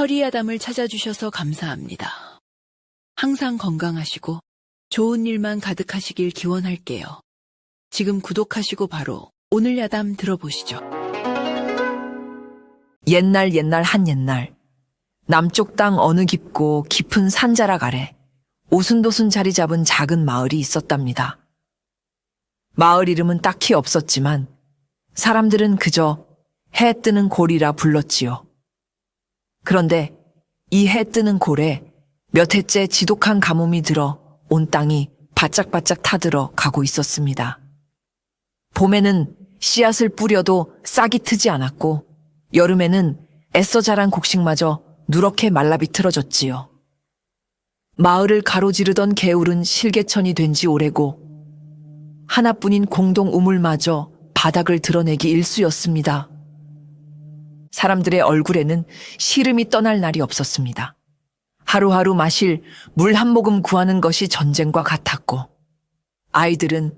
서리아담을 찾아주셔서 감사합니다. 항상 건강하시고 좋은 일만 가득하시길 기원할게요. 지금 구독하시고 바로 오늘 야담 들어보시죠. 옛날 한 옛날 남쪽 땅 어느 깊고 깊은 산자락 아래 오순도순 자리 잡은 작은 마을이 있었답니다. 마을 이름은 딱히 없었지만 사람들은 그저 해 뜨는 골이라 불렀지요. 그런데 이 해 뜨는 골에 몇 해째 지독한 가뭄이 들어 온 땅이 바짝바짝 타들어 가고 있었습니다. 봄에는 씨앗을 뿌려도 싹이 트지 않았고 여름에는 애써 자란 곡식마저 누렇게 말라 비틀어졌지요. 마을을 가로지르던 개울은 실개천이 된 지 오래고 하나뿐인 공동 우물마저 바닥을 드러내기 일쑤였습니다. 사람들의 얼굴에는 시름이 떠날 날이 없었습니다. 하루하루 마실 물 한 모금 구하는 것이 전쟁과 같았고 아이들은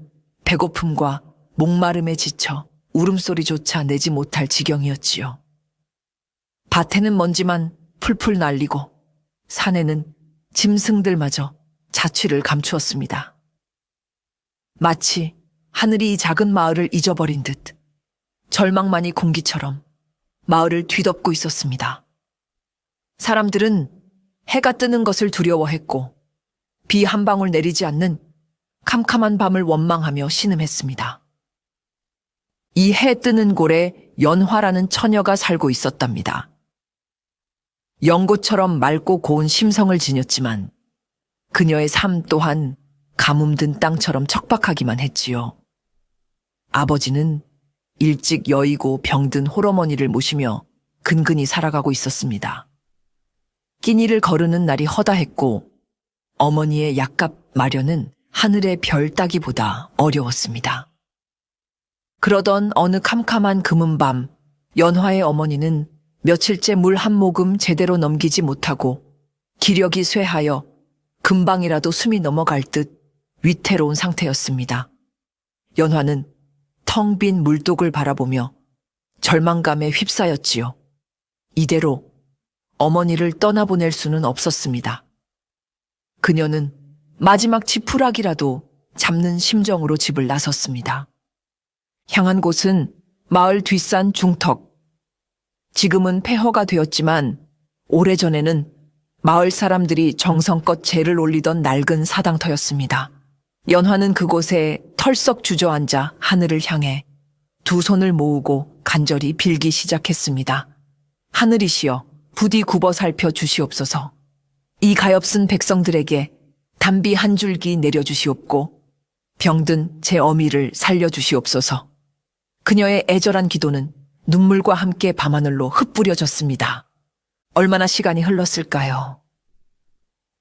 배고픔과 목마름에 지쳐 울음소리조차 내지 못할 지경이었지요. 밭에는 먼지만 풀풀 날리고 산에는 짐승들마저 자취를 감추었습니다. 마치 하늘이 이 작은 마을을 잊어버린 듯 절망만이 공기처럼 마을을 뒤덮고 있었습니다. 사람들은 해가 뜨는 것을 두려워했고 비 한 방울 내리지 않는 캄캄한 밤을 원망하며 신음했습니다. 이 해 뜨는 골에 연화라는 처녀가 살고 있었답니다. 연고처럼 맑고 고운 심성을 지녔지만 그녀의 삶 또한 가뭄 든 땅처럼 척박하기만 했지요. 아버지는 일찍 여의고 병든 홀어머니를 모시며 근근히 살아가고 있었습니다. 끼니를 거르는 날이 허다했고 어머니의 약값 마련은 하늘의 별 따기보다 어려웠습니다. 그러던 어느 캄캄한 금은밤 연화의 어머니는 며칠째 물 한 모금 제대로 넘기지 못하고 기력이 쇠하여 금방이라도 숨이 넘어갈 듯 위태로운 상태였습니다. 연화는 텅 빈 물독을 바라보며 절망감에 휩싸였지요. 이대로 어머니를 떠나보낼 수는 없었습니다. 그녀는 마지막 지푸라기라도 잡는 심정으로 집을 나섰습니다. 향한 곳은 마을 뒷산 중턱. 지금은 폐허가 되었지만 오래전에는 마을 사람들이 정성껏 재를 올리던 낡은 사당터였습니다. 연화는 그곳에 털썩 주저앉아 하늘을 향해 두 손을 모으고 간절히 빌기 시작했습니다. 하늘이시여 부디 굽어 살펴 주시옵소서. 이 가엾은 백성들에게 단비 한 줄기 내려주시옵고 병든 제 어미를 살려주시옵소서. 그녀의 애절한 기도는 눈물과 함께 밤하늘로 흩뿌려졌습니다. 얼마나 시간이 흘렀을까요?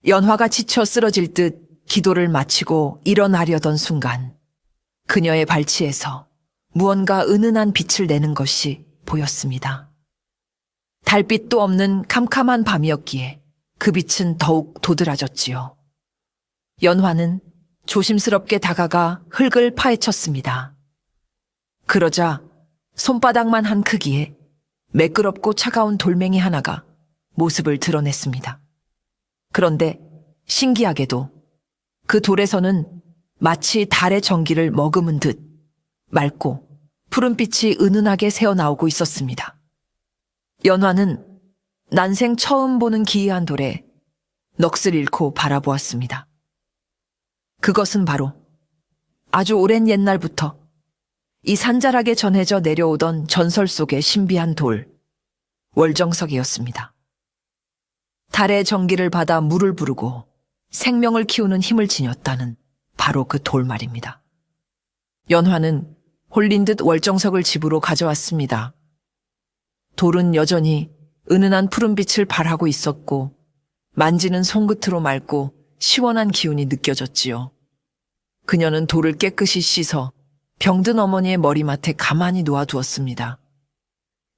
연화가 지쳐 쓰러질 듯 기도를 마치고 일어나려던 순간 그녀의 발치에서 무언가 은은한 빛을 내는 것이 보였습니다. 달빛도 없는 캄캄한 밤이었기에 그 빛은 더욱 도드라졌지요. 연화는 조심스럽게 다가가 흙을 파헤쳤습니다. 그러자 손바닥만 한 크기의 매끄럽고 차가운 돌멩이 하나가 모습을 드러냈습니다. 그런데 신기하게도 그 돌에서는 마치 달의 전기를 머금은 듯 맑고 푸른빛이 은은하게 새어나오고 있었습니다. 연화는 난생 처음 보는 기이한 돌에 넋을 잃고 바라보았습니다. 그것은 바로 아주 오랜 옛날부터 이 산자락에 전해져 내려오던 전설 속의 신비한 돌, 월정석이었습니다. 달의 전기를 받아 물을 부르고 생명을 키우는 힘을 지녔다는 바로 그 돌 말입니다. 연화는 홀린 듯 월정석을 집으로 가져왔습니다. 돌은 여전히 은은한 푸른빛을 발하고 있었고 만지는 손끝으로 맑고 시원한 기운이 느껴졌지요. 그녀는 돌을 깨끗이 씻어 병든 어머니의 머리맡에 가만히 놓아두었습니다.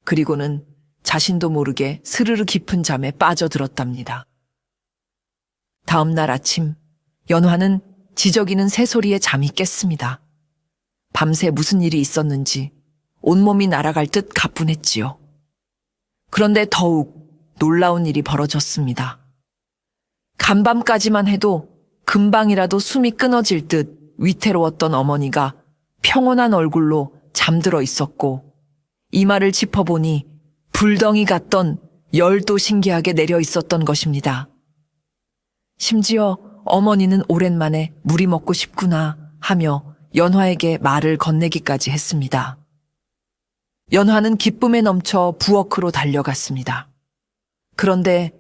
그리고는 자신도 모르게 스르르 깊은 잠에 빠져들었답니다. 다음 날 아침 연화는 지저귀는 새소리에 잠이 깼습니다. 밤새 무슨 일이 있었는지 온몸이 날아갈 듯 가뿐했지요. 그런데 더욱 놀라운 일이 벌어졌습니다. 간밤까지만 해도 금방이라도 숨이 끊어질 듯 위태로웠던 어머니가 평온한 얼굴로 잠들어 있었고, 이마를 짚어보니 불덩이 같던 열도 신기하게 내려 있었던 것입니다. 심지어 어머니는 오랜만에 물이 먹고 싶구나 하며 연화에게 말을 건네기까지 했습니다. 연화는 기쁨에 넘쳐 부엌으로 달려갔습니다. 그런데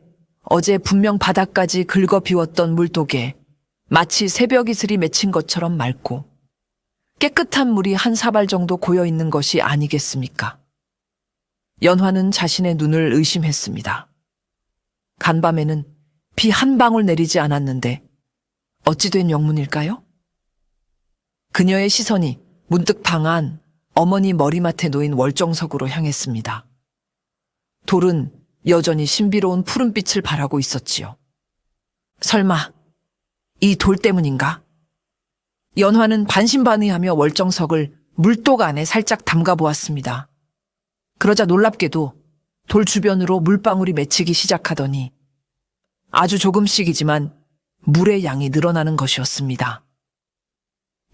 어제 분명 바닥까지 긁어 비웠던 물독에 마치 새벽 이슬이 맺힌 것처럼 맑고 깨끗한 물이 한 사발 정도 고여 있는 것이 아니겠습니까? 연화는 자신의 눈을 의심했습니다. 간밤에는 비 한 방울 내리지 않았는데 어찌 된 영문일까요? 그녀의 시선이 문득 방 안 어머니 머리맡에 놓인 월정석으로 향했습니다. 돌은 여전히 신비로운 푸른빛을 발하고 있었지요. 설마 이 돌 때문인가? 연화는 반신반의하며 월정석을 물독 안에 살짝 담가 보았습니다. 그러자 놀랍게도 돌 주변으로 물방울이 맺히기 시작하더니 아주 조금씩이지만 물의 양이 늘어나는 것이었습니다.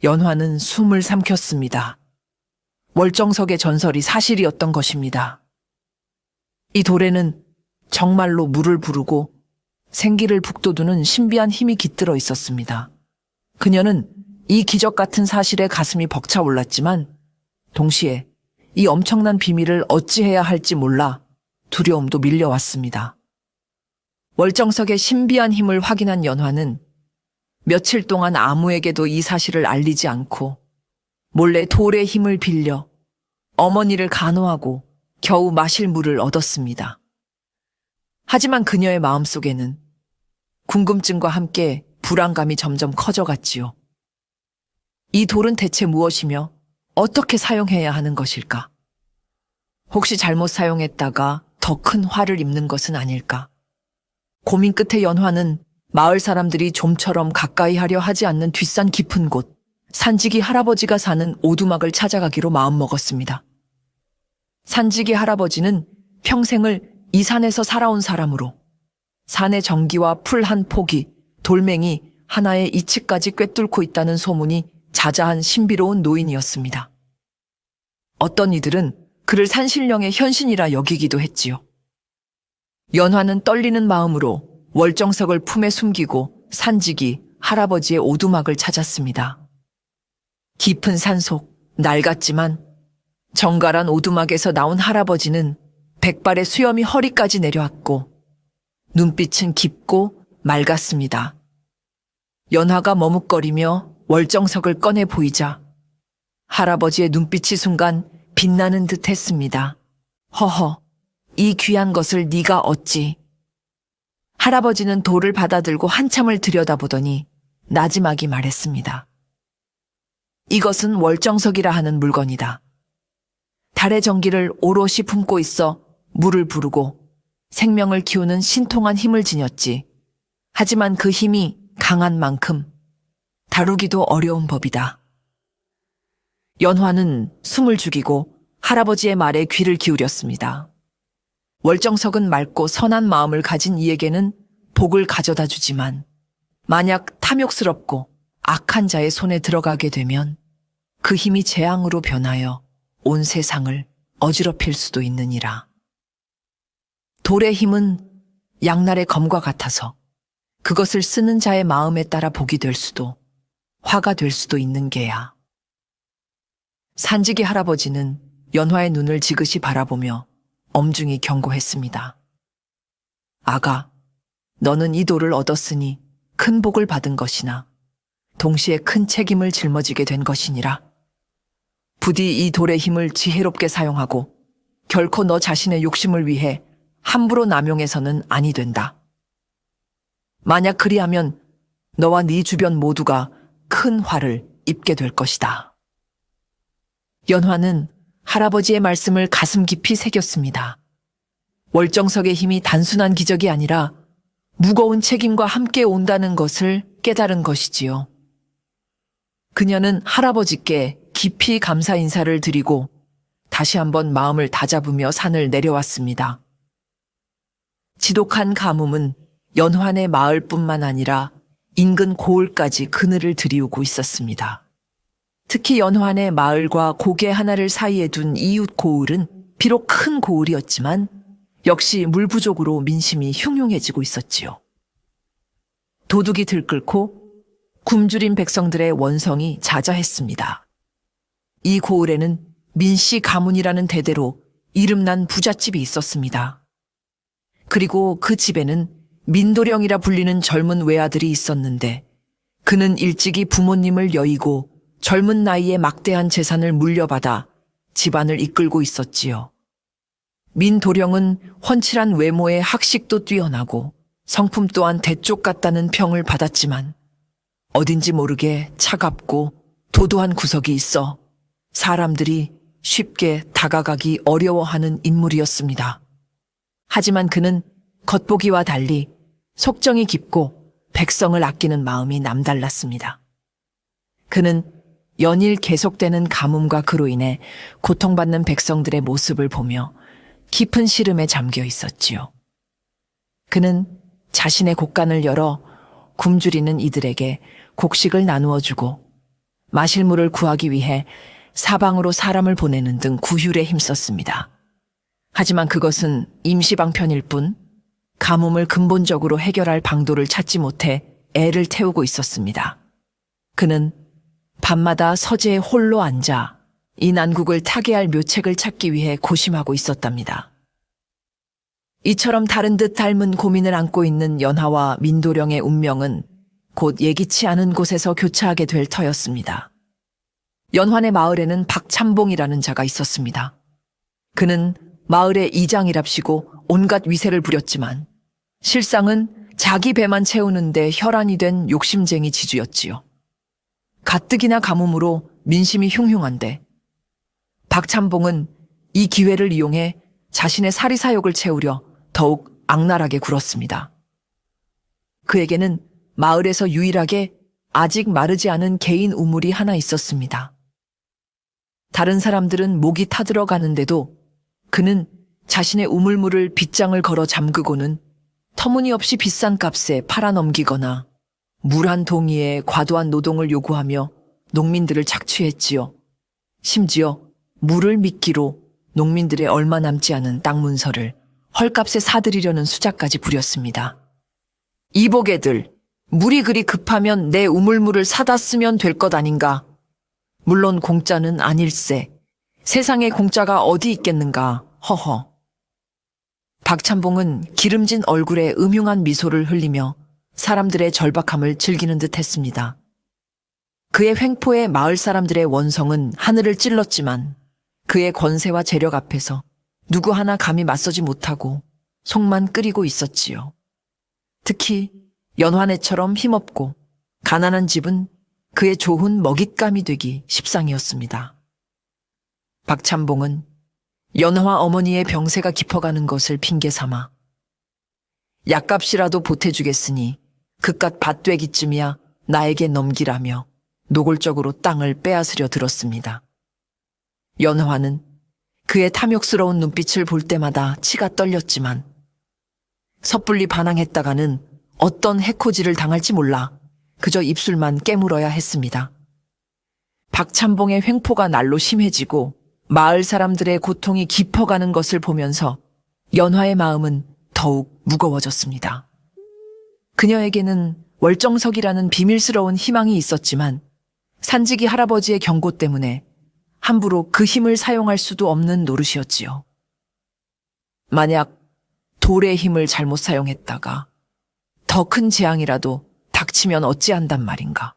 연화는 숨을 삼켰습니다. 월정석의 전설이 사실이었던 것입니다. 이 돌에는 정말로 물을 부르고 생기를 북돋우는 신비한 힘이 깃들어 있었습니다. 그녀는 이 기적 같은 사실에 가슴이 벅차올랐지만 동시에 이 엄청난 비밀을 어찌해야 할지 몰라 두려움도 밀려왔습니다. 월정석의 신비한 힘을 확인한 연화는 며칠 동안 아무에게도 이 사실을 알리지 않고 몰래 돌의 힘을 빌려 어머니를 간호하고 겨우 마실 물을 얻었습니다. 하지만 그녀의 마음속에는 궁금증과 함께 불안감이 점점 커져갔지요. 이 돌은 대체 무엇이며 어떻게 사용해야 하는 것일까? 혹시 잘못 사용했다가 더 큰 화를 입는 것은 아닐까? 고민 끝에 연화는 마을 사람들이 좀처럼 가까이 하려 하지 않는 뒷산 깊은 곳, 산지기 할아버지가 사는 오두막을 찾아가기로 마음먹었습니다. 산지기 할아버지는 평생을 이 산에서 살아온 사람으로 산의 정기와 풀 한 포기, 돌멩이 하나의 이치까지 꿰뚫고 있다는 소문이 자자한 신비로운 노인이었습니다. 어떤 이들은 그를 산신령의 현신이라 여기기도 했지요. 연화는 떨리는 마음으로 월정석을 품에 숨기고 산지기 할아버지의 오두막을 찾았습니다. 깊은 산속, 낡았지만 정갈한 오두막에서 나온 할아버지는 백발의 수염이 허리까지 내려왔고 눈빛은 깊고 맑았습니다. 연화가 머뭇거리며 월정석을 꺼내 보이자 할아버지의 눈빛이 순간 빛나는 듯 했습니다. 허허, 이 귀한 것을 네가 어찌. 할아버지는 돌을 받아들고 한참을 들여다보더니 나지막이 말했습니다. 이것은 월정석이라 하는 물건이다. 달의 전기를 오롯이 품고 있어 물을 부르고 생명을 키우는 신통한 힘을 지녔지. 하지만 그 힘이 강한 만큼 다루기도 어려운 법이다. 연화는 숨을 죽이고 할아버지의 말에 귀를 기울였습니다. 월정석은 맑고 선한 마음을 가진 이에게는 복을 가져다 주지만 만약 탐욕스럽고 악한 자의 손에 들어가게 되면 그 힘이 재앙으로 변하여 온 세상을 어지럽힐 수도 있느니라. 돌의 힘은 양날의 검과 같아서 그것을 쓰는 자의 마음에 따라 복이 될 수도 화가 될 수도 있는 게야. 산지기 할아버지는 연화의 눈을 지그시 바라보며 엄중히 경고했습니다. 아가, 너는 이 돌을 얻었으니 큰 복을 받은 것이나 동시에 큰 책임을 짊어지게 된 것이니라. 부디 이 돌의 힘을 지혜롭게 사용하고 결코 너 자신의 욕심을 위해 함부로 남용해서는 아니 된다. 만약 그리하면 너와 네 주변 모두가 큰 화를 입게 될 것이다. 연화는 할아버지의 말씀을 가슴 깊이 새겼습니다. 월정석의 힘이 단순한 기적이 아니라 무거운 책임과 함께 온다는 것을 깨달은 것이지요. 그녀는 할아버지께 깊이 감사 인사를 드리고 다시 한번 마음을 다잡으며 산을 내려왔습니다. 지독한 가뭄은 연환의 마을뿐만 아니라 인근 고을까지 그늘을 들이우고 있었습니다. 특히 연환의 마을과 고개 하나를 사이에 둔 이웃 고을은 비록 큰 고을이었지만 역시 물 부족으로 민심이 흉흉해지고 있었지요. 도둑이 들끓고 굶주린 백성들의 원성이 자자했습니다. 이 고을에는 민씨 가문이라는 대대로 이름난 부잣집이 있었습니다. 그리고 그 집에는 민도령이라 불리는 젊은 외아들이 있었는데 그는 일찍이 부모님을 여의고 젊은 나이에 막대한 재산을 물려받아 집안을 이끌고 있었지요. 민도령은 훤칠한 외모에 학식도 뛰어나고 성품 또한 대쪽 같다는 평을 받았지만 어딘지 모르게 차갑고 도도한 구석이 있어 사람들이 쉽게 다가가기 어려워하는 인물이었습니다. 하지만 그는 겉보기와 달리 속정이 깊고 백성을 아끼는 마음이 남달랐습니다. 그는 연일 계속되는 가뭄과 그로 인해 고통받는 백성들의 모습을 보며 깊은 시름에 잠겨 있었지요. 그는 자신의 곳간을 열어 굶주리는 이들에게 곡식을 나누어 주고 마실 물을 구하기 위해 사방으로 사람을 보내는 등 구휼에 힘썼습니다. 하지만 그것은 임시방편일 뿐 가뭄을 근본적으로 해결할 방도를 찾지 못해 애를 태우고 있었습니다. 그는 밤마다 서재에 홀로 앉아 이 난국을 타개할 묘책을 찾기 위해 고심하고 있었답니다. 이처럼 다른 듯 닮은 고민을 안고 있는 연하와 민도령의 운명은 곧 예기치 않은 곳에서 교차하게 될 터였습니다. 연환의 마을에는 박참봉이라는 자가 있었습니다. 그는 마을의 이장이랍시고 온갖 위세를 부렸지만 실상은 자기 배만 채우는데 혈안이 된 욕심쟁이 지주였지요. 가뜩이나 가뭄으로 민심이 흉흉한데 박참봉은 이 기회를 이용해 자신의 사리사욕을 채우려 더욱 악랄하게 굴었습니다. 그에게는 마을에서 유일하게 아직 마르지 않은 개인 우물이 하나 있었습니다. 다른 사람들은 목이 타들어 가는데도 그는 자신의 우물물을 빗장을 걸어 잠그고는 터무니없이 비싼 값에 팔아넘기거나 물 한 동이에 과도한 노동을 요구하며 농민들을 착취했지요. 심지어 물을 미끼로 농민들의 얼마 남지 않은 땅 문서를 헐값에 사들이려는 수작까지 부렸습니다. 이보게들, 물이 그리 급하면 내 우물물을 사다 쓰면 될 것 아닌가? 물론 공짜는 아닐세. 세상에 공짜가 어디 있겠는가? 허허. 박참봉은 기름진 얼굴에 음흉한 미소를 흘리며 사람들의 절박함을 즐기는 듯 했습니다. 그의 횡포에 마을 사람들의 원성은 하늘을 찔렀지만 그의 권세와 재력 앞에서 누구 하나 감히 맞서지 못하고 속만 끓이고 있었지요. 특히 연환애처럼 힘없고 가난한 집은 그의 좋은 먹잇감이 되기 십상이었습니다. 박참봉은 연화 어머니의 병세가 깊어가는 것을 핑계 삼아 약값이라도 보태주겠으니 그깟 밭되기쯤이야 나에게 넘기라며 노골적으로 땅을 빼앗으려 들었습니다. 연화는 그의 탐욕스러운 눈빛을 볼 때마다 치가 떨렸지만 섣불리 반항했다가는 어떤 해코지를 당할지 몰라 그저 입술만 깨물어야 했습니다. 박참봉의 횡포가 날로 심해지고 마을 사람들의 고통이 깊어가는 것을 보면서 연화의 마음은 더욱 무거워졌습니다. 그녀에게는 월정석이라는 비밀스러운 희망이 있었지만 산지기 할아버지의 경고 때문에 함부로 그 힘을 사용할 수도 없는 노릇이었지요. 만약 돌의 힘을 잘못 사용했다가 더 큰 재앙이라도 닥치면 어찌한단 말인가.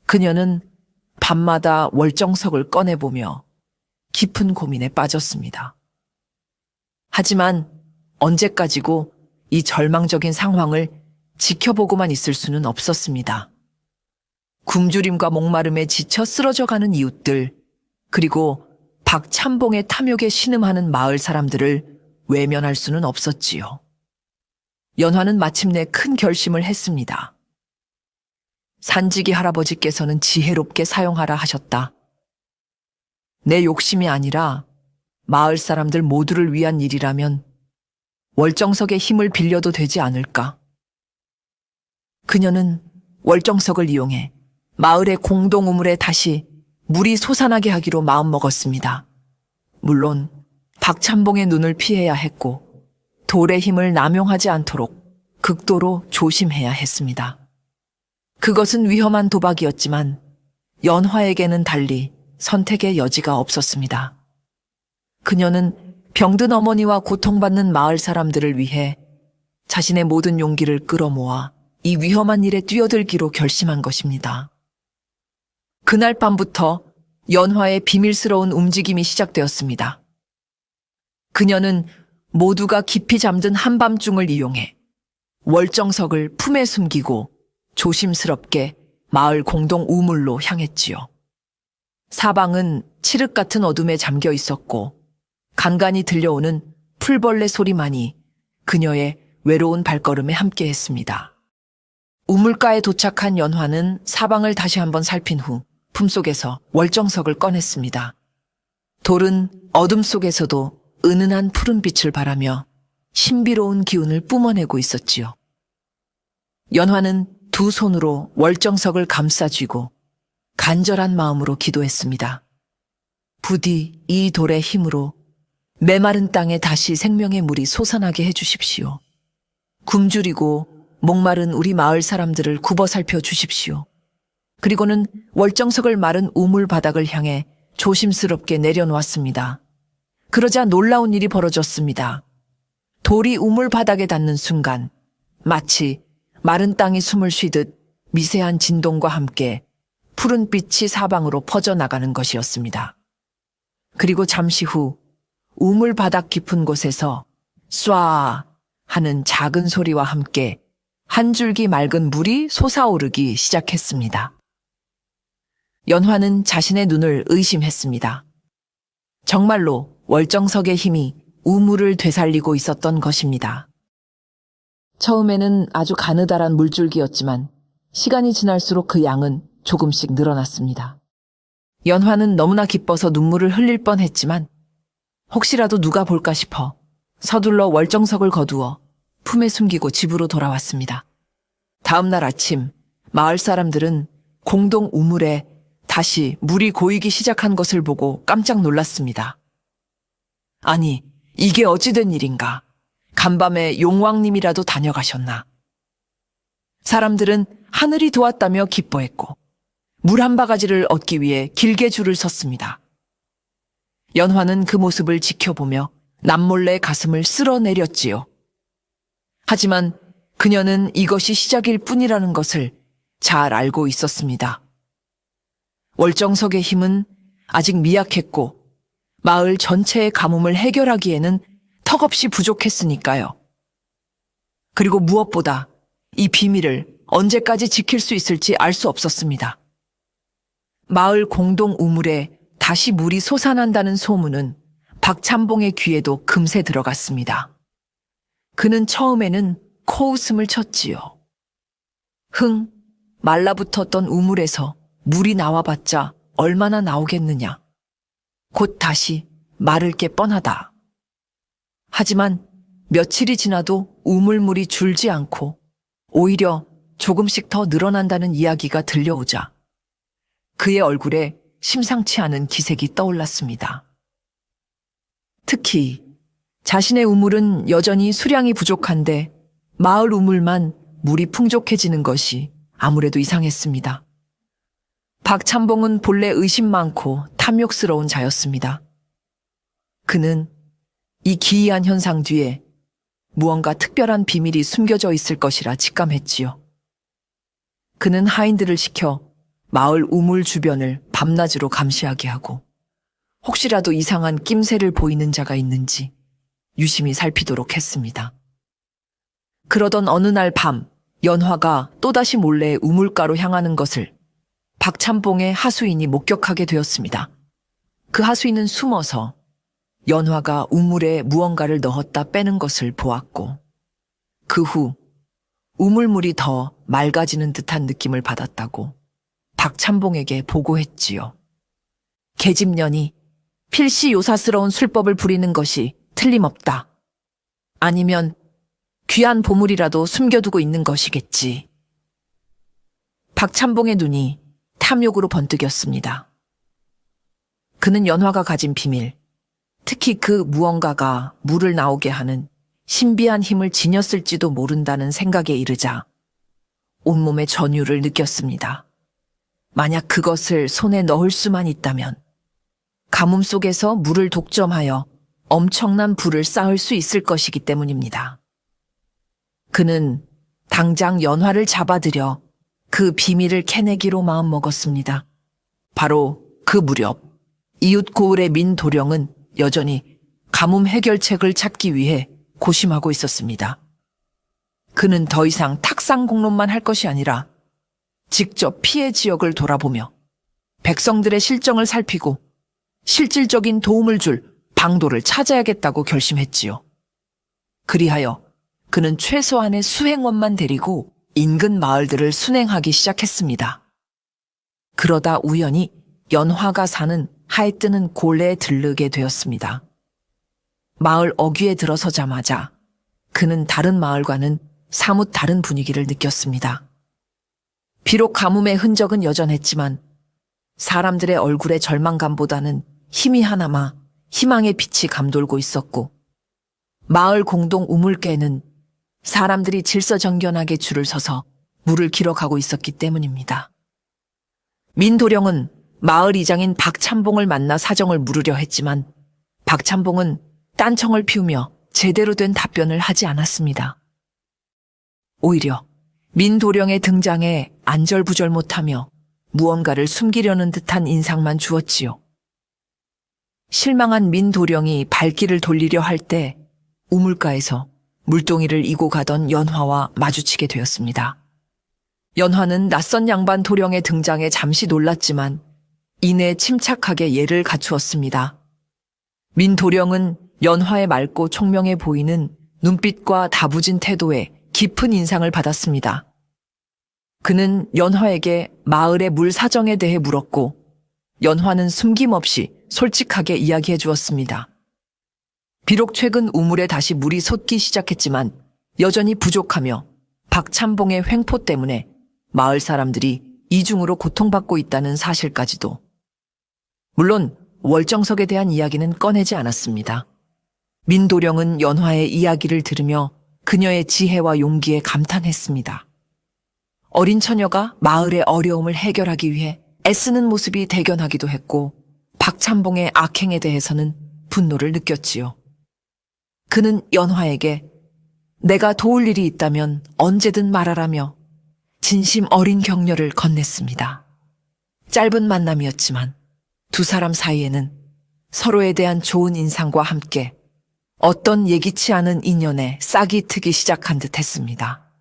그녀는 밤마다 월정석을 꺼내보며 깊은 고민에 빠졌습니다. 하지만 언제까지고 이 절망적인 상황을 지켜보고만 있을 수는 없었습니다. 굶주림과 목마름에 지쳐 쓰러져가는 이웃들, 그리고 박참봉의 탐욕에 신음하는 마을 사람들을 외면할 수는 없었지요. 연화는 마침내 큰 결심을 했습니다. 산지기 할아버지께서는 지혜롭게 사용하라 하셨다. 내 욕심이 아니라 마을 사람들 모두를 위한 일이라면 월정석의 힘을 빌려도 되지 않을까? 그녀는 월정석을 이용해 마을의 공동 우물에 다시 물이 솟아나게 하기로 마음먹었습니다. 물론 박찬봉의 눈을 피해야 했고 돌의 힘을 남용하지 않도록 극도로 조심해야 했습니다. 그것은 위험한 도박이었지만 연화에게는 달리 선택의 여지가 없었습니다. 그녀는 병든 어머니와 고통받는 마을 사람들을 위해 자신의 모든 용기를 끌어모아 이 위험한 일에 뛰어들기로 결심한 것입니다. 그날 밤부터 연화의 비밀스러운 움직임이 시작되었습니다. 그녀는 모두가 깊이 잠든 한밤중을 이용해 월정석을 품에 숨기고 조심스럽게 마을 공동 우물로 향했지요. 사방은 칠흑 같은 어둠에 잠겨 있었고 간간히 들려오는 풀벌레 소리만이 그녀의 외로운 발걸음에 함께했습니다. 우물가에 도착한 연화는 사방을 다시 한번 살핀 후 품속에서 월정석을 꺼냈습니다. 돌은 어둠 속에서도 은은한 푸른빛을 발하며 신비로운 기운을 뿜어내고 있었지요. 연화는 두 손으로 월정석을 감싸쥐고 간절한 마음으로 기도했습니다. 부디 이 돌의 힘으로 메마른 땅에 다시 생명의 물이 솟아나게 해주십시오. 굶주리고 목마른 우리 마을 사람들을 굽어 살펴 주십시오. 그리고는 월정석을 마른 우물 바닥을 향해 조심스럽게 내려놓았습니다. 그러자 놀라운 일이 벌어졌습니다. 돌이 우물 바닥에 닿는 순간 마치 마른 땅이 숨을 쉬듯 미세한 진동과 함께 푸른 빛이 사방으로 퍼져나가는 것이었습니다. 그리고 잠시 후 우물 바닥 깊은 곳에서 쏴 하는 작은 소리와 함께 한 줄기 맑은 물이 솟아오르기 시작했습니다. 연화는 자신의 눈을 의심했습니다. 정말로 월정석의 힘이 우물을 되살리고 있었던 것입니다. 처음에는 아주 가느다란 물줄기였지만 시간이 지날수록 그 양은 조금씩 늘어났습니다. 연화는 너무나 기뻐서 눈물을 흘릴 뻔했지만 혹시라도 누가 볼까 싶어 서둘러 월정석을 거두어 품에 숨기고 집으로 돌아왔습니다. 다음 날 아침 마을 사람들은 공동 우물에 다시 물이 고이기 시작한 것을 보고 깜짝 놀랐습니다. 아니, 이게 어찌된 일인가? 간밤에 용왕님이라도 다녀가셨나? 사람들은 하늘이 도왔다며 기뻐했고 물 한 바가지를 얻기 위해 길게 줄을 섰습니다. 연화는 그 모습을 지켜보며 남몰래 가슴을 쓸어내렸지요. 하지만 그녀는 이것이 시작일 뿐이라는 것을 잘 알고 있었습니다. 월정석의 힘은 아직 미약했고 마을 전체의 가뭄을 해결하기에는 턱없이 부족했으니까요. 그리고 무엇보다 이 비밀을 언제까지 지킬 수 있을지 알 수 없었습니다. 마을 공동 우물에 다시 물이 솟아난다는 소문은 박찬봉의 귀에도 금세 들어갔습니다. 그는 처음에는 코웃음을 쳤지요. 말라붙었던 우물에서 물이 나와봤자 얼마나 나오겠느냐. 곧 다시 마를 게 뻔하다. 하지만 며칠이 지나도 우물물이 줄지 않고 오히려 조금씩 더 늘어난다는 이야기가 들려오자 그의 얼굴에 심상치 않은 기색이 떠올랐습니다. 특히 자신의 우물은 여전히 수량이 부족한데 마을 우물만 물이 풍족해지는 것이 아무래도 이상했습니다. 박찬봉은 본래 의심 많고 탐욕스러운 자였습니다. 그는 이 기이한 현상 뒤에 무언가 특별한 비밀이 숨겨져 있을 것이라 직감했지요. 그는 하인들을 시켜 마을 우물 주변을 밤낮으로 감시하게 하고 혹시라도 이상한 낌새를 보이는 자가 있는지 유심히 살피도록 했습니다. 그러던 어느 날 밤 연화가 또다시 몰래 우물가로 향하는 것을 박찬봉의 하수인이 목격하게 되었습니다. 그 하수인은 숨어서 연화가 우물에 무언가를 넣었다 빼는 것을 보았고 그 후 우물물이 더 맑아지는 듯한 느낌을 받았다고 박찬봉에게 보고했지요. 계집년이 필시 요사스러운 술법을 부리는 것이 틀림없다. 아니면 귀한 보물이라도 숨겨두고 있는 것이겠지. 박찬봉의 눈이 탐욕으로 번뜩였습니다. 그는 연화가 가진 비밀, 특히 그 무언가가 물을 나오게 하는 신비한 힘을 지녔을지도 모른다는 생각에 이르자 온몸의 전율을 느꼈습니다. 만약 그것을 손에 넣을 수만 있다면 가뭄 속에서 물을 독점하여 엄청난 부를 쌓을 수 있을 것이기 때문입니다. 그는 당장 연화를 잡아들여 그 비밀을 캐내기로 마음먹었습니다. 바로 그 무렵 이웃 고을의 민도령은 여전히 가뭄 해결책을 찾기 위해 고심하고 있었습니다. 그는 더 이상 탁상 공론만 할 것이 아니라 직접 피해 지역을 돌아보며 백성들의 실정을 살피고 실질적인 도움을 줄 방도를 찾아야겠다고 결심했지요. 그리하여 그는 최소한의 수행원만 데리고 인근 마을들을 순행하기 시작했습니다. 그러다 우연히 연화가 사는 하에뜨는 골래에 들르게 되었습니다. 마을 어귀에 들어서자마자 그는 다른 마을과는 사뭇 다른 분위기를 느꼈습니다. 비록 가뭄의 흔적은 여전했지만 사람들의 얼굴의 절망감보다는 희미하나마 희망의 빛이 감돌고 있었고 마을 공동 우물가에는 사람들이 질서정연하게 줄을 서서 물을 길어가고 있었기 때문입니다. 민도령은 마을 이장인 박찬봉을 만나 사정을 물으려 했지만 박찬봉은 딴청을 피우며 제대로 된 답변을 하지 않았습니다. 오히려 민도령의 등장에 안절부절 못하며 무언가를 숨기려는 듯한 인상만 주었지요. 실망한 민도령이 발길을 돌리려 할 때 우물가에서 물동이를 이고 가던 연화와 마주치게 되었습니다. 연화는 낯선 양반 도령의 등장에 잠시 놀랐지만 이내 침착하게 예를 갖추었습니다. 민도령은 연화의 맑고 총명해 보이는 눈빛과 다부진 태도에 깊은 인상을 받았습니다. 그는 연화에게 마을의 물 사정에 대해 물었고 연화는 숨김없이 솔직하게 이야기해 주었습니다. 비록 최근 우물에 다시 물이 솟기 시작했지만 여전히 부족하며 박찬봉의 횡포 때문에 마을 사람들이 이중으로 고통받고 있다는 사실까지도. 물론 월정석에 대한 이야기는 꺼내지 않았습니다. 민도령은 연화의 이야기를 들으며 그녀의 지혜와 용기에 감탄했습니다. 어린 처녀가 마을의 어려움을 해결하기 위해 애쓰는 모습이 대견하기도 했고 박찬봉의 악행에 대해서는 분노를 느꼈지요. 그는 연화에게 내가 도울 일이 있다면 언제든 말하라며 진심 어린 격려를 건넸습니다. 짧은 만남이었지만 두 사람 사이에는 서로에 대한 좋은 인상과 함께 어떤 예기치 않은 인연에 싹이 트기 시작한 듯 했습니다.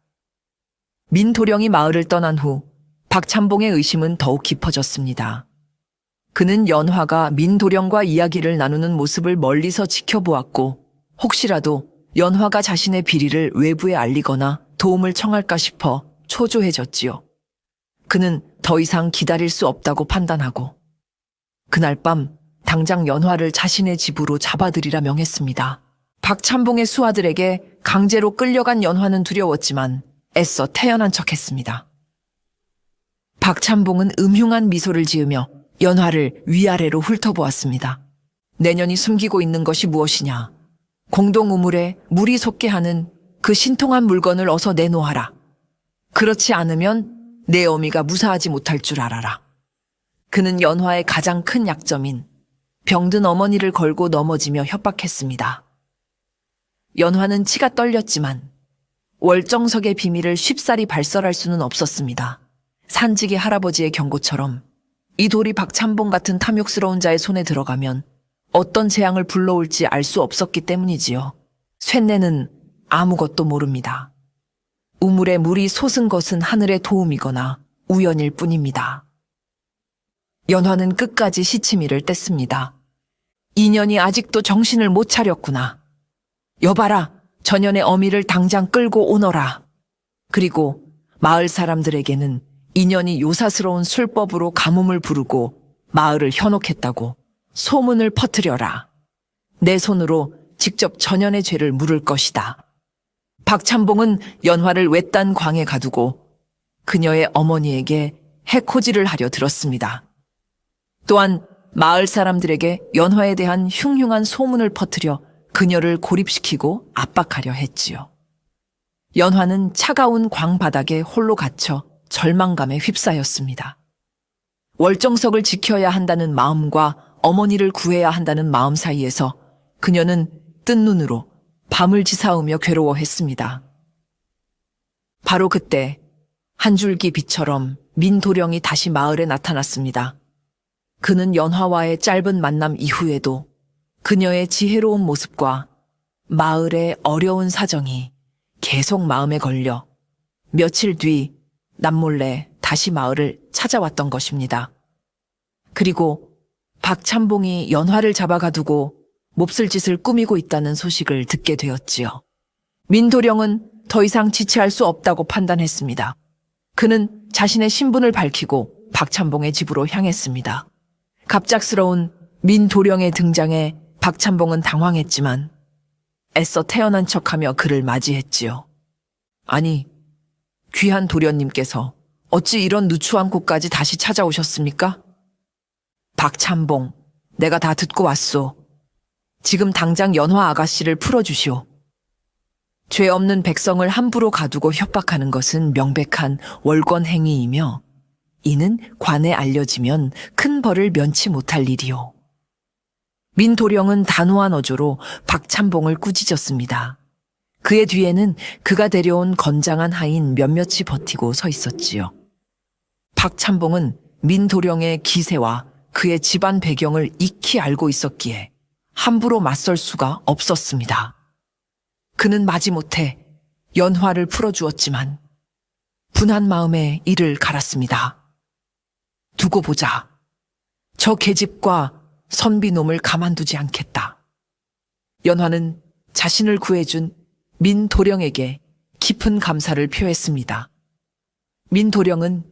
민도령이 마을을 떠난 후 박찬봉의 의심은 더욱 깊어졌습니다. 그는 연화가 민도령과 이야기를 나누는 모습을 멀리서 지켜보았고 혹시라도 연화가 자신의 비리를 외부에 알리거나 도움을 청할까 싶어 초조해졌지요. 그는 더 이상 기다릴 수 없다고 판단하고 그날 밤 당장 연화를 자신의 집으로 잡아들이라 명했습니다. 박찬봉의 수하들에게 강제로 끌려간 연화는 두려웠지만 애써 태연한 척했습니다. 박찬봉은 음흉한 미소를 지으며 연화를 위아래로 훑어보았습니다. 내년이 숨기고 있는 것이 무엇이냐? 공동 우물에 물이 솟게 하는 그 신통한 물건을 어서 내놓아라. 그렇지 않으면 내 어미가 무사하지 못할 줄 알아라. 그는 연화의 가장 큰 약점인 병든 어머니를 걸고 넘어지며 협박했습니다. 연화는 치가 떨렸지만 월정석의 비밀을 쉽사리 발설할 수는 없었습니다. 산지기 할아버지의 경고처럼 이 돌이 박찬봉 같은 탐욕스러운 자의 손에 들어가면 어떤 재앙을 불러올지 알 수 없었기 때문이지요. 쇳내는 아무것도 모릅니다. 우물에 물이 솟은 것은 하늘의 도움이거나 우연일 뿐입니다. 연화는 끝까지 시치미를 뗐습니다. 인연이 아직도 정신을 못 차렸구나. 여봐라, 전연의 어미를 당장 끌고 오너라. 그리고 마을 사람들에게는 인연이 요사스러운 술법으로 가뭄을 부르고 마을을 현혹했다고 소문을 퍼뜨려라. 내 손으로 직접 전연의 죄를 물을 것이다. 박찬봉은 연화를 외딴 광에 가두고 그녀의 어머니에게 해코지를 하려 들었습니다. 또한 마을 사람들에게 연화에 대한 흉흉한 소문을 퍼뜨려 그녀를 고립시키고 압박하려 했지요. 연화는 차가운 광 바닥에 홀로 갇혀 절망감에 휩싸였습니다. 월정석을 지켜야 한다는 마음과 어머니를 구해야 한다는 마음 사이에서 그녀는 뜬 눈으로 밤을 지사오며 괴로워했습니다. 바로 그때 한 줄기 빛처럼 민도령이 다시 마을에 나타났습니다. 그는 연화와의 짧은 만남 이후에도 그녀의 지혜로운 모습과 마을의 어려운 사정이 계속 마음에 걸려 며칠 뒤 남몰래 다시 마을을 찾아왔던 것입니다. 그리고 박찬봉이 연화를 잡아가두고 몹쓸 짓을 꾸미고 있다는 소식을 듣게 되었지요. 민도령은 더 이상 지체할 수 없다고 판단했습니다. 그는 자신의 신분을 밝히고 박찬봉의 집으로 향했습니다. 갑작스러운 민도령의 등장에 박찬봉은 당황했지만 애써 태어난 척하며 그를 맞이했지요. 아니, 귀한 도련님께서 어찌 이런 누추한 곳까지 다시 찾아오셨습니까? 박찬봉, 내가 다 듣고 왔소. 지금 당장 연화 아가씨를 풀어주시오. 죄 없는 백성을 함부로 가두고 협박하는 것은 명백한 월권 행위이며 이는 관에 알려지면 큰 벌을 면치 못할 일이오. 민도령은 단호한 어조로 박찬봉을 꾸짖었습니다. 그의 뒤에는 그가 데려온 건장한 하인 몇몇이 버티고 서 있었지요. 박찬봉은 민도령의 기세와 그의 집안 배경을 익히 알고 있었기에 함부로 맞설 수가 없었습니다. 그는 마지못해 연화를 풀어주었지만 분한 마음에 이를 갈았습니다. 두고 보자. 저 계집과 선비놈을 가만두지 않겠다. 연화는 자신을 구해준 민도령에게 깊은 감사를 표했습니다. 민도령은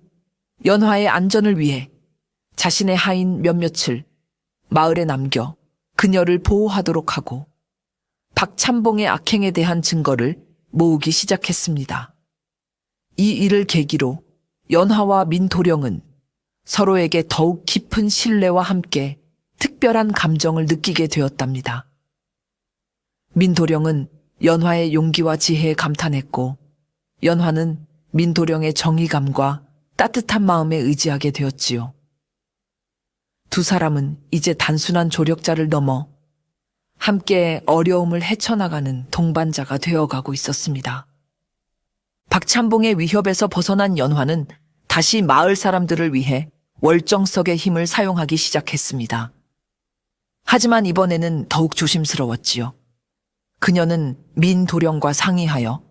연화의 안전을 위해 자신의 하인 몇몇을 마을에 남겨 그녀를 보호하도록 하고 박찬봉의 악행에 대한 증거를 모으기 시작했습니다. 이 일을 계기로 연화와 민도령은 서로에게 더욱 깊은 신뢰와 함께 특별한 감정을 느끼게 되었답니다. 민도령은 연화의 용기와 지혜에 감탄했고 연화는 민도령의 정의감과 따뜻한 마음에 의지하게 되었지요. 두 사람은 이제 단순한 조력자를 넘어 함께 어려움을 헤쳐나가는 동반자가 되어가고 있었습니다. 박찬봉의 위협에서 벗어난 연화는 다시 마을 사람들을 위해 월정석의 힘을 사용하기 시작했습니다. 하지만 이번에는 더욱 조심스러웠지요. 그녀는 민도령과 상의하여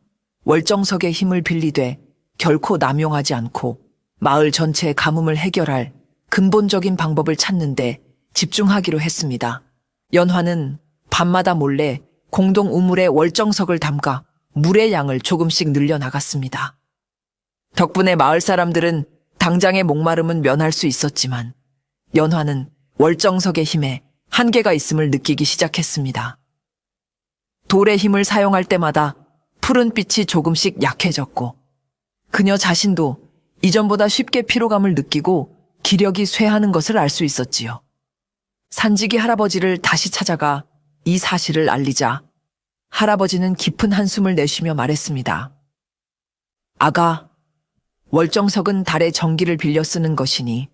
월정석의 힘을 빌리되 결코 남용하지 않고 마을 전체의 가뭄을 해결할 근본적인 방법을 찾는데 집중하기로 했습니다. 연화는 밤마다 몰래 공동 우물에 월정석을 담가 물의 양을 조금씩 늘려나갔습니다. 덕분에 마을 사람들은 당장의 목마름은 면할 수 있었지만 연화는 월정석의 힘에 한계가 있음을 느끼기 시작했습니다. 돌의 힘을 사용할 때마다 푸른 빛이 조금씩 약해졌고 그녀 자신도 이전보다 쉽게 피로감을 느끼고 기력이 쇠하는 것을 알 수 있었지요. 산지기 할아버지를 다시 찾아가 이 사실을 알리자 할아버지는 깊은 한숨을 내쉬며 말했습니다. 아가, 월정석은 달의 전기를 빌려 쓰는 것이니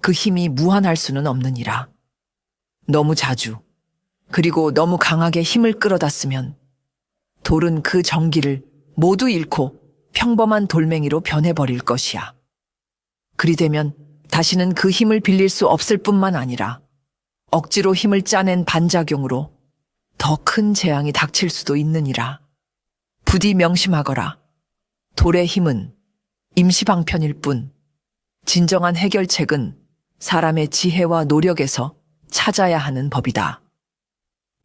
그 힘이 무한할 수는 없느니라. 너무 자주, 그리고 너무 강하게 힘을 끌어다 쓰면 돌은 그 전기를 모두 잃고 평범한 돌멩이로 변해버릴 것이야. 그리 되면 다시는 그 힘을 빌릴 수 없을 뿐만 아니라 억지로 힘을 짜낸 반작용으로 더 큰 재앙이 닥칠 수도 있느니라. 부디 명심하거라. 돌의 힘은 임시방편일 뿐 진정한 해결책은 사람의 지혜와 노력에서 찾아야 하는 법이다.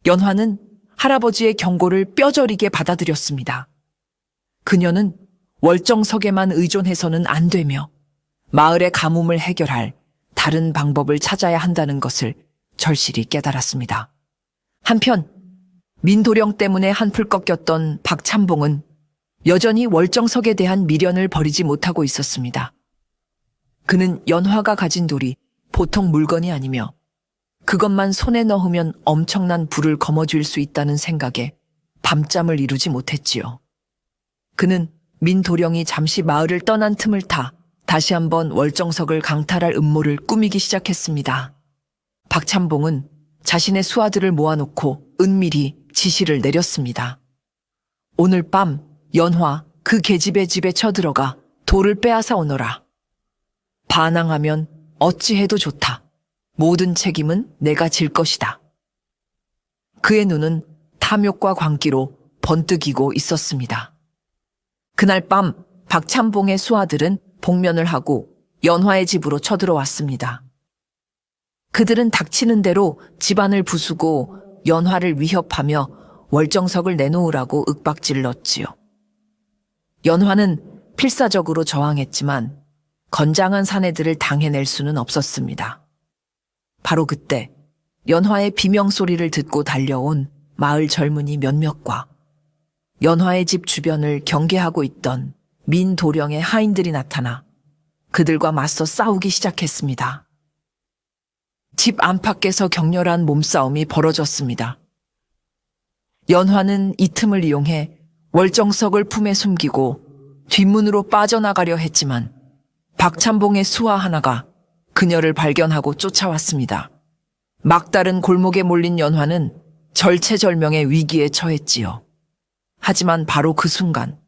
연화는 할아버지의 경고를 뼈저리게 받아들였습니다. 그녀는 월정석에만 의존해서는 안 되며 마을의 가뭄을 해결할 다른 방법을 찾아야 한다는 것을 절실히 깨달았습니다. 한편 민도령 때문에 한풀 꺾였던 박찬봉은 여전히 월정석에 대한 미련을 버리지 못하고 있었습니다. 그는 연화가 가진 돌이 보통 물건이 아니며 그것만 손에 넣으면 엄청난 불을 거머쥘 수 있다는 생각에 밤잠을 이루지 못했지요. 그는 민도령이 잠시 마을을 떠난 틈을 타 다시 한번 월정석을 강탈할 음모를 꾸미기 시작했습니다. 박찬봉은 자신의 수하들을 모아놓고 은밀히 지시를 내렸습니다. 오늘 밤 연화 그 계집의 집에 쳐들어가 돌을 빼앗아 오너라. 반항하면 어찌해도 좋다. 모든 책임은 내가 질 것이다. 그의 눈은 탐욕과 광기로 번뜩이고 있었습니다. 그날 밤 박찬봉의 수하들은 복면을 하고 연화의 집으로 쳐들어왔습니다. 그들은 닥치는 대로 집안을 부수고 연화를 위협하며 월정석을 내놓으라고 윽박질렀지요. 연화는 필사적으로 저항했지만 건장한 사내들을 당해낼 수는 없었습니다. 바로 그때 연화의 비명소리를 듣고 달려온 마을 젊은이 몇몇과 연화의 집 주변을 경계하고 있던 민도령의 하인들이 나타나 그들과 맞서 싸우기 시작했습니다. 집 안팎에서 격렬한 몸싸움이 벌어졌습니다. 연화는 이 틈을 이용해 월정석을 품에 숨기고 뒷문으로 빠져나가려 했지만 박찬봉의 수하 하나가 그녀를 발견하고 쫓아왔습니다. 막다른 골목에 몰린 연화는 절체절명의 위기에 처했지요. 하지만 바로 그 순간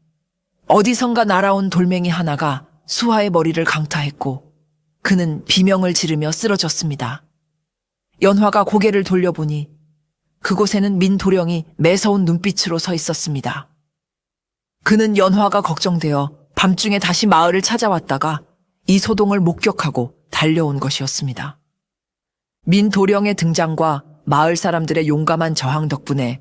어디선가 날아온 돌멩이 하나가 수하의 머리를 강타했고 그는 비명을 지르며 쓰러졌습니다. 연화가 고개를 돌려보니 그곳에는 민도령이 매서운 눈빛으로 서 있었습니다. 그는 연화가 걱정되어 밤중에 다시 마을을 찾아왔다가 이 소동을 목격하고 달려온 것이었습니다. 민도령의 등장과 마을 사람들의 용감한 저항 덕분에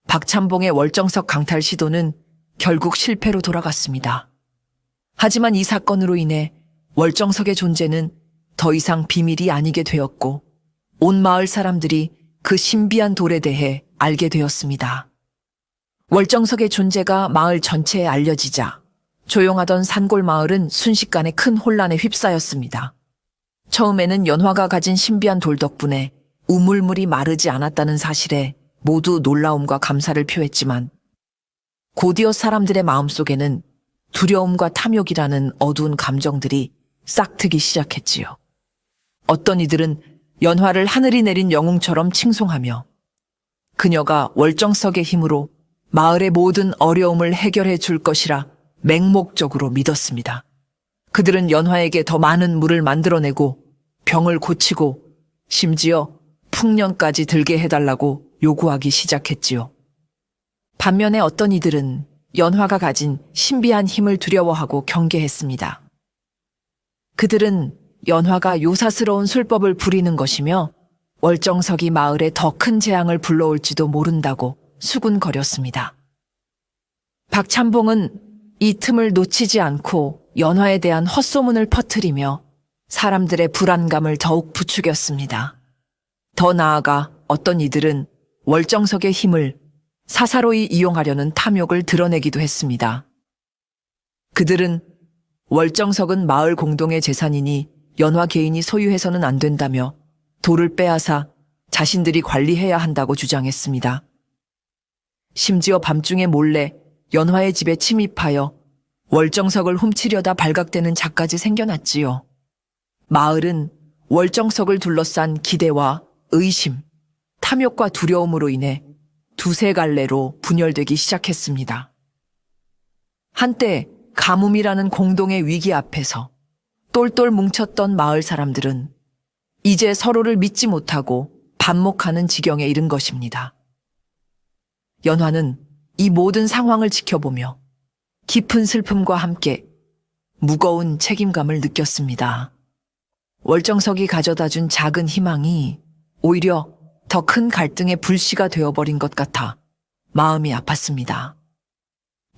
박찬봉의 월정석 강탈 시도는 결국 실패로 돌아갔습니다. 하지만 이 사건으로 인해 월정석의 존재는 더 이상 비밀이 아니게 되었고 온 마을 사람들이 그 신비한 돌에 대해 알게 되었습니다. 월정석의 존재가 마을 전체에 알려지자 조용하던 산골 마을은 순식간에 큰 혼란에 휩싸였습니다. 처음에는 연화가 가진 신비한 돌 덕분에 우물물이 마르지 않았다는 사실에 모두 놀라움과 감사를 표했지만 곧이어 사람들의 마음속에는 두려움과 탐욕이라는 어두운 감정들이 싹트기 시작했지요. 어떤 이들은 연화를 하늘이 내린 영웅처럼 칭송하며 그녀가 월정석의 힘으로 마을의 모든 어려움을 해결해 줄 것이라 맹목적으로 믿었습니다. 그들은 연화에게 더 많은 물을 만들어내고 병을 고치고 심지어 풍년까지 들게 해달라고 요구하기 시작했지요. 반면에 어떤 이들은 연화가 가진 신비한 힘을 두려워하고 경계했습니다. 그들은 연화가 요사스러운 술법을 부리는 것이며 월정석이 마을에 더 큰 재앙을 불러올지도 모른다고 수군거렸습니다. 박찬봉은 이 틈을 놓치지 않고 연화에 대한 헛소문을 퍼뜨리며 사람들의 불안감을 더욱 부추겼습니다. 더 나아가 어떤 이들은 월정석의 힘을 사사로이 이용하려는 탐욕을 드러내기도 했습니다. 그들은 월정석은 마을 공동의 재산이니 연화 개인이 소유해서는 안 된다며 돌을 빼앗아 자신들이 관리해야 한다고 주장했습니다. 심지어 밤중에 몰래 연화의 집에 침입하여 월정석을 훔치려다 발각되는 작까지 생겨났지요. 마을은 월정석을 둘러싼 기대와 의심, 탐욕과 두려움으로 인해 두세 갈래로 분열되기 시작했습니다. 한때 가뭄이라는 공동의 위기 앞에서 똘똘 뭉쳤던 마을 사람들은 이제 서로를 믿지 못하고 반목하는 지경에 이른 것입니다. 연화는 이 모든 상황을 지켜보며 깊은 슬픔과 함께 무거운 책임감을 느꼈습니다. 월정석이 가져다준 작은 희망이 오히려 더 큰 갈등의 불씨가 되어버린 것 같아 마음이 아팠습니다.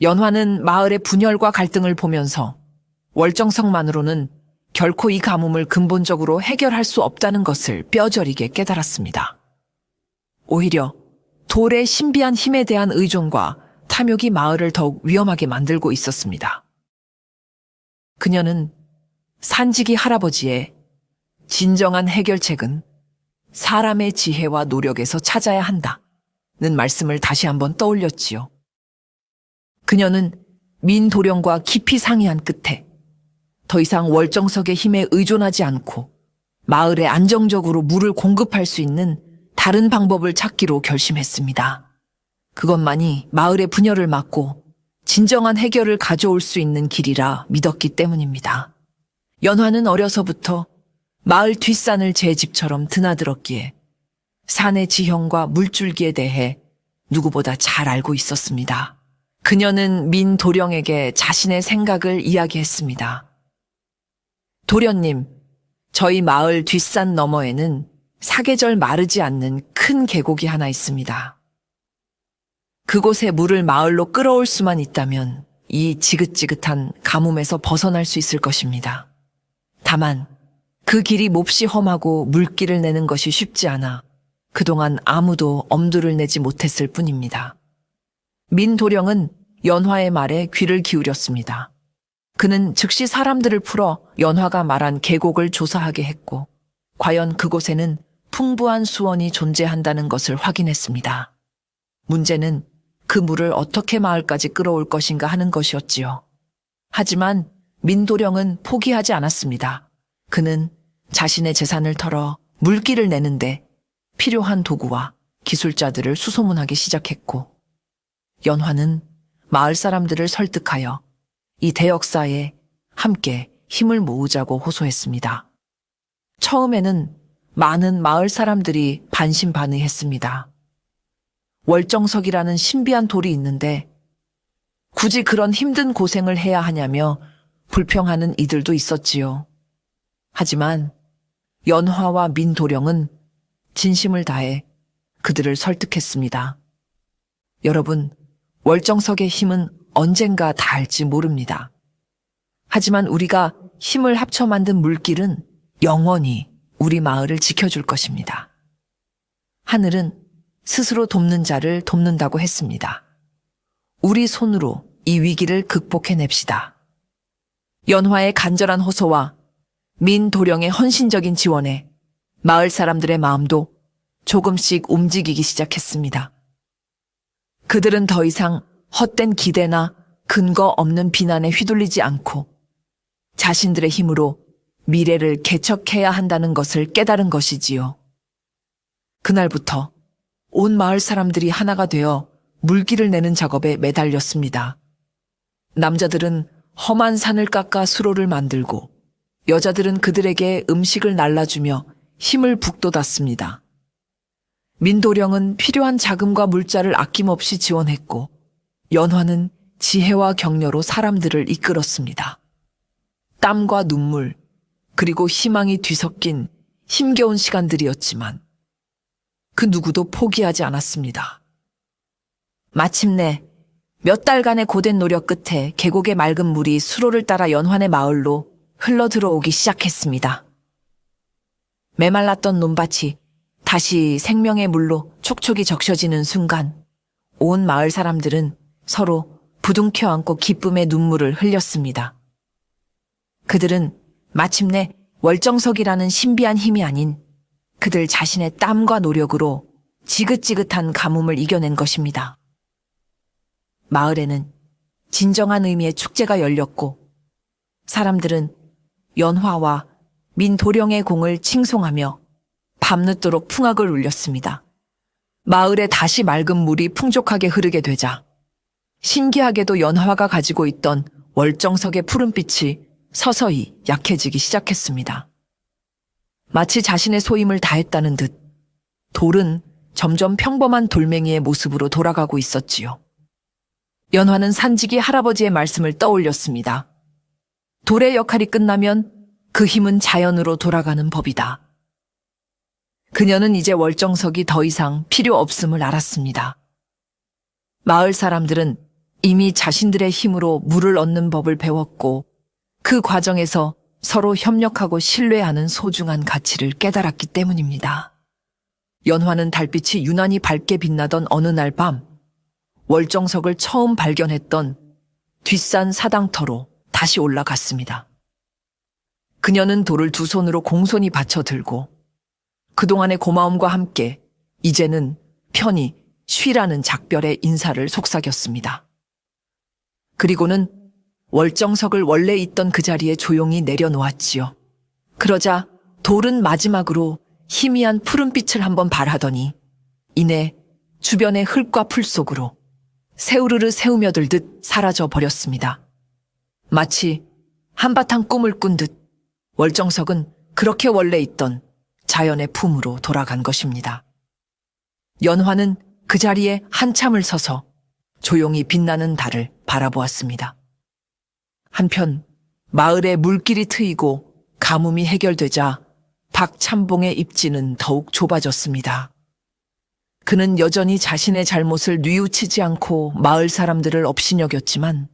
연화는 마을의 분열과 갈등을 보면서 월정석만으로는 결코 이 가뭄을 근본적으로 해결할 수 없다는 것을 뼈저리게 깨달았습니다. 오히려 돌의 신비한 힘에 대한 의존과 탐욕이 마을을 더욱 위험하게 만들고 있었습니다. 그녀는 산지기 할아버지의 진정한 해결책은 사람의 지혜와 노력에서 찾아야 한다는 말씀을 다시 한번 떠올렸지요. 그녀는 민도령과 깊이 상의한 끝에 더 이상 월정석의 힘에 의존하지 않고 마을에 안정적으로 물을 공급할 수 있는 다른 방법을 찾기로 결심했습니다. 그것만이 마을의 분열을 막고 진정한 해결을 가져올 수 있는 길이라 믿었기 때문입니다. 연화는 어려서부터 마을 뒷산을 제 집처럼 드나들었기에 산의 지형과 물줄기에 대해 누구보다 잘 알고 있었습니다. 그녀는 민도령에게 자신의 생각을 이야기했습니다. 도련님, 저희 마을 뒷산 너머에는 사계절 마르지 않는 큰 계곡이 하나 있습니다. 그곳에 물을 마을로 끌어올 수만 있다면 이 지긋지긋한 가뭄에서 벗어날 수 있을 것입니다. 다만 그 길이 몹시 험하고 물길을 내는 것이 쉽지 않아 그동안 아무도 엄두를 내지 못했을 뿐입니다. 민도령은 연화의 말에 귀를 기울였습니다. 그는 즉시 사람들을 풀어 연화가 말한 계곡을 조사하게 했고 과연 그곳에는 풍부한 수원이 존재한다는 것을 확인했습니다. 문제는 그 물을 어떻게 마을까지 끌어올 것인가 하는 것이었지요. 하지만 민도령은 포기하지 않았습니다. 그는 자신의 재산을 털어 물길을 내는데 필요한 도구와 기술자들을 수소문하기 시작했고 연화는 마을 사람들을 설득하여 이 대역사에 함께 힘을 모으자고 호소했습니다. 처음에는 많은 마을 사람들이 반신반의했습니다. 월정석이라는 신비한 돌이 있는데 굳이 그런 힘든 고생을 해야 하냐며 불평하는 이들도 있었지요. 하지만 연화와 민도령은 진심을 다해 그들을 설득했습니다. 여러분, 월정석의 힘은 언젠가 닿을지 모릅니다. 하지만 우리가 힘을 합쳐 만든 물길은 영원히 우리 마을을 지켜줄 것입니다. 하늘은 스스로 돕는 자를 돕는다고 했습니다. 우리 손으로 이 위기를 극복해냅시다. 연화의 간절한 호소와 민도령의 헌신적인 지원에 마을 사람들의 마음도 조금씩 움직이기 시작했습니다. 그들은 더 이상 헛된 기대나 근거 없는 비난에 휘둘리지 않고 자신들의 힘으로 미래를 개척해야 한다는 것을 깨달은 것이지요. 그날부터 온 마을 사람들이 하나가 되어 물길을 내는 작업에 매달렸습니다. 남자들은 험한 산을 깎아 수로를 만들고 여자들은 그들에게 음식을 날라주며 힘을 북돋았습니다. 민도령은 필요한 자금과 물자를 아낌없이 지원했고 연화는 지혜와 격려로 사람들을 이끌었습니다. 땀과 눈물, 그리고 희망이 뒤섞인 힘겨운 시간들이었지만 그 누구도 포기하지 않았습니다. 마침내 몇 달간의 고된 노력 끝에 계곡의 맑은 물이 수로를 따라 연환의 마을로 흘러 들어오기 시작했습니다. 메말랐던 논밭이 다시 생명의 물로 촉촉이 적셔지는 순간 온 마을 사람들은 서로 부둥켜 안고 기쁨의 눈물을 흘렸습니다. 그들은 마침내 월정석이라는 신비한 힘이 아닌 그들 자신의 땀과 노력으로 지긋지긋한 가뭄을 이겨낸 것입니다. 마을에는 진정한 의미의 축제가 열렸고 사람들은 연화와 민도령의 공을 칭송하며 밤늦도록 풍악을 울렸습니다. 마을에 다시 맑은 물이 풍족하게 흐르게 되자 신기하게도 연화가 가지고 있던 월정석의 푸른빛이 서서히 약해지기 시작했습니다. 마치 자신의 소임을 다했다는 듯 돌은 점점 평범한 돌멩이의 모습으로 돌아가고 있었지요. 연화는 산지기 할아버지의 말씀을 떠올렸습니다. 돌의 역할이 끝나면 그 힘은 자연으로 돌아가는 법이다. 그녀는 이제 월정석이 더 이상 필요 없음을 알았습니다. 마을 사람들은 이미 자신들의 힘으로 물을 얻는 법을 배웠고 그 과정에서 서로 협력하고 신뢰하는 소중한 가치를 깨달았기 때문입니다. 연화는 달빛이 유난히 밝게 빛나던 어느 날 밤, 월정석을 처음 발견했던 뒷산 사당터로 다시 올라갔습니다. 그녀는 돌을 두 손으로 공손히 받쳐 들고 그동안의 고마움과 함께 이제는 편히 쉬라는 작별의 인사를 속삭였습니다. 그리고는 월정석을 원래 있던 그 자리에 조용히 내려놓았지요. 그러자 돌은 마지막으로 희미한 푸른빛을 한번 발하더니 이내 주변의 흙과 풀 속으로 새우르르 새우며들듯 사라져 버렸습니다. 마치 한바탕 꿈을 꾼 듯 월정석은 그렇게 원래 있던 자연의 품으로 돌아간 것입니다. 연화는 그 자리에 한참을 서서 조용히 빛나는 달을 바라보았습니다. 한편 마을에 물길이 트이고 가뭄이 해결되자 박참봉의 입지는 더욱 좁아졌습니다. 그는 여전히 자신의 잘못을 뉘우치지 않고 마을 사람들을 업신여겼지만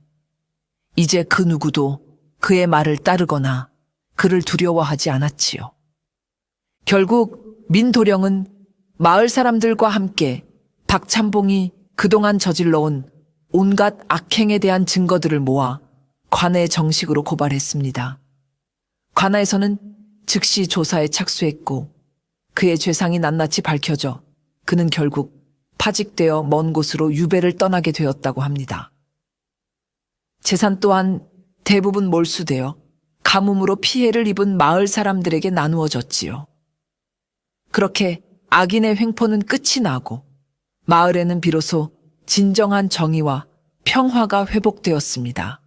이제 그 누구도 그의 말을 따르거나 그를 두려워하지 않았지요. 결국 민도령은 마을 사람들과 함께 박참봉이 그동안 저질러온 온갖 악행에 대한 증거들을 모아 관에 정식으로 고발했습니다. 관아에서는 즉시 조사에 착수했고 그의 죄상이 낱낱이 밝혀져 그는 결국 파직되어 먼 곳으로 유배를 떠나게 되었다고 합니다. 재산 또한 대부분 몰수되어 가뭄으로 피해를 입은 마을 사람들에게 나누어졌지요. 그렇게 악인의 횡포는 끝이 나고 마을에는 비로소 진정한 정의와 평화가 회복되었습니다.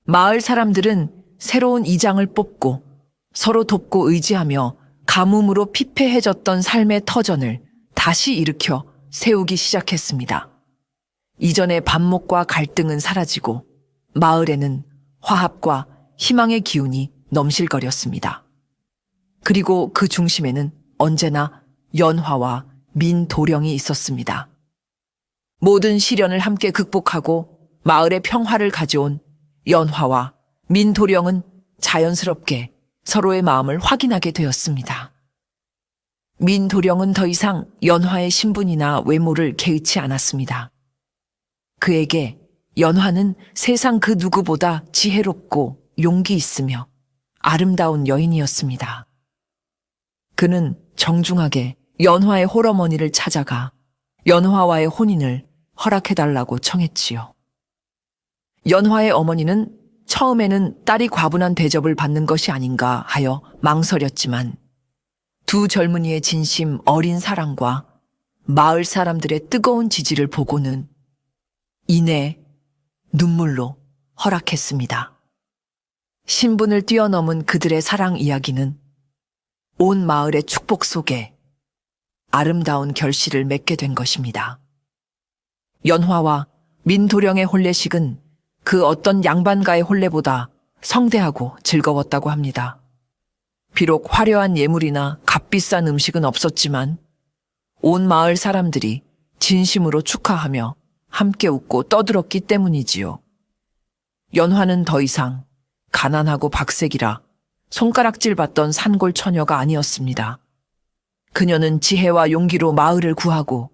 마을 사람들은 새로운 이장을 뽑고 서로 돕고 의지하며 가뭄으로 피폐해졌던 삶의 터전을 다시 일으켜 세우기 시작했습니다. 이전의 반목과 갈등은 사라지고 마을에는 화합과 희망의 기운이 넘실거렸습니다. 그리고 그 중심에는 언제나 연화와 민도령이 있었습니다. 모든 시련을 함께 극복하고 마을의 평화를 가져온 연화와 민도령은 자연스럽게 서로의 마음을 확인하게 되었습니다. 민도령은 더 이상 연화의 신분이나 외모를 개의치 않았습니다. 그에게 연화는 세상 그 누구보다 지혜롭고 용기 있으며 아름다운 여인이었습니다. 그는 정중하게 연화의 홀어머니를 찾아가 연화와의 혼인을 허락해달라고 청했지요. 연화의 어머니는 처음에는 딸이 과분한 대접을 받는 것이 아닌가 하여 망설였지만 두 젊은이의 진심 어린 사랑과 마을 사람들의 뜨거운 지지를 보고는 이내 눈물로 허락했습니다. 신분을 뛰어넘은 그들의 사랑 이야기는 온 마을의 축복 속에 아름다운 결실을 맺게 된 것입니다. 연화와 민도령의 혼례식은 그 어떤 양반가의 혼례보다 성대하고 즐거웠다고 합니다. 비록 화려한 예물이나 값비싼 음식은 없었지만 온 마을 사람들이 진심으로 축하하며 함께 웃고 떠들었기 때문이지요. 연화는 더 이상 가난하고 박색이라 손가락질 받던 산골 처녀가 아니었습니다. 그녀는 지혜와 용기로 마을을 구하고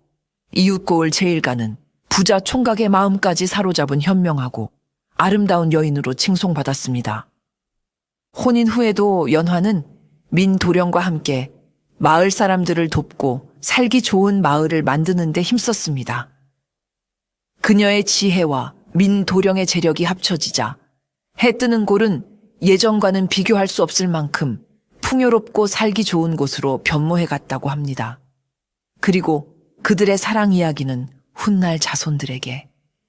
이웃고을 제일가는 부자 총각의 마음까지 사로잡은 현명하고 아름다운 여인으로 칭송받았습니다. 혼인 후에도 연화는 민도령과 함께 마을 사람들을 돕고 살기 좋은 마을을 만드는 데 힘썼습니다. 그녀의 지혜와 민도령의 재력이 합쳐지자 해 뜨는 골은 예전과는 비교할 수 없을 만큼 풍요롭고 살기 좋은 곳으로 변모해 갔다고 합니다. 그리고 그들의 사랑 이야기는 훗날 자손들에게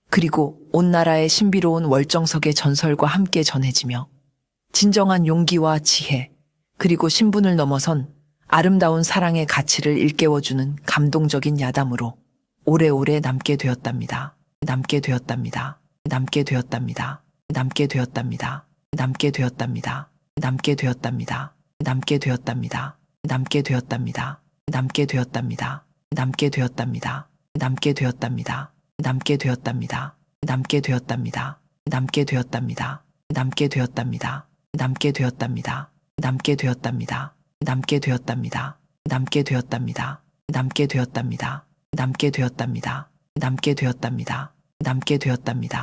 그리고 온 나라의 신비로운 월정석의 전설과 함께 전해지며 진정한 용기와 지혜 그리고 신분을 넘어선 아름다운 사랑의 가치를 일깨워주는 감동적인 야담으로 오래오래 남게 되었답니다. 남게 되었답니다. 남게 되었답니다. 남게 되었답니다. 남게 되었답니다. 남게 되었답니다. 남게 되었답니다. 남게 되었답니다. 남게 되었답니다. 남게 되었답니다. 남게 되었답니다. 남게 되었답니다. 남게 되었답니다. 남게 되었답니다. 남게 되었답니다. 남게 되었답니다. 남게 되었답니다. 남게 되었답니다. 남게 되었답니다. 남게 되었답니다. 남게 되었답니다. 남게 되었답니다. 남게 되었답니다.